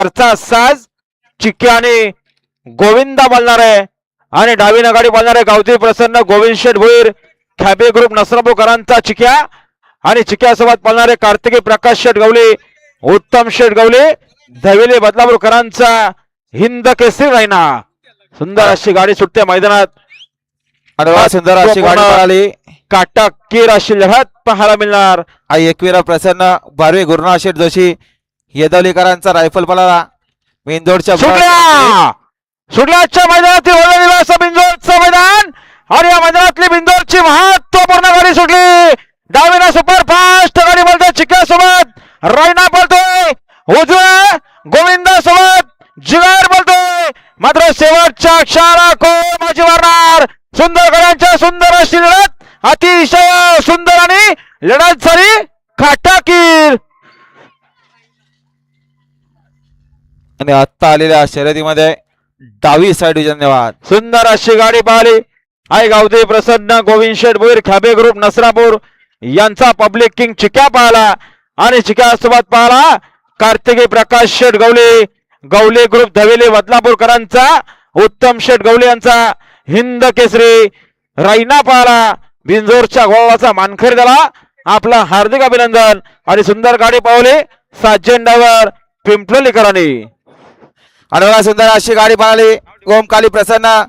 वरचा साज चिक्क्याने गोविंदा बोलणार आहे आणि डावीनं गाडी बोलणार आहे गावठी प्रसन्न गोविंद शेठ भोईर खॅबे ग्रुप नसरापूरकरांचा चिक्या आणि चिक्यासोबत बोलणारे कार्तिकी प्रकाश शेठ गवले उत्तम शेठ गवले धवेले बदलापूरकरांचा हिंद केसरी रायना. सुंदर अशी गाडी सुटते मैदानात आणि सुंदर अशी गाडी पळाली. काटाकीर अशी लढत पाहायला मिळणार. आई एकवीरा प्रसन्न बारवे गुरुनाथ शेठ जोशी येदवलीकरांचा रायफल पळाला. बिंदोडच्या सुटल्याच्या मैदानातील बिंदोडचं मैदान आणि या मैदानातली बिंदोडची महत्वपूर्ण गाडी सुटली. डावीना सुपर फास्ट गाडी बोलतोय चिक्यासोबत रायना बोलतोय उजव्या गोविंदा सोबत जिगार बोलतोय. मात्र शेवटच्या क्षणाला कोण माझी मारणार. सुंदर गाड्यांच्या सुंदर अशी लढत अतिशय सुंदर आणि लढत झाली काटाकीर. आणि आता आलेल्या शर्यतीमध्ये डावी साइड धन्यवाद. सुंदर अशी गाडी पाहिली. आई गावदे प्रसन्न गोविंद शेठ भोईर खॅबे ग्रुप नसरापूर यांचा पब्लिक किंग चिक्या पाहला आणि चिक्यासोबत पाहला कार्तिकी प्रकाश शेठ गवले गवले ग्रुप धवेले बदलापूरकरांचा उत्तम शेठ गवले यांचा हिंद केसरी रायना पाहला. बिंजोरच्या गोवाचा मानखरी झाला. आपला हार्दिक अभिनंदन. आणि सुंदर गाडी पावले साजेंडावर पिंपलोलीकरांनी. आणि सुंदर अशी गाडी पळाली. ओमकाली प्रसन्न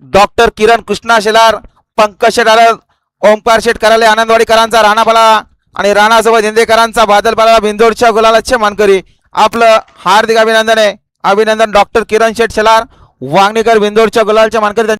डॉक्टर किरण कृष्णा शेलार पंकज शेठ आलं ओमकार शेठ कराले आनंदवाडीकरांचा राणा पळाला आणि राणासोबत हिंदेकरांचा बादल पळाला. बिंदोडच्या गुलालाचे मानकरी. आपलं हार्दिक अभिनंदन आहे. अभिनंदन डॉक्टर किरण शेठ शेलार वांगणीकर बिंदोडच्या गुलालच्या मानकरी.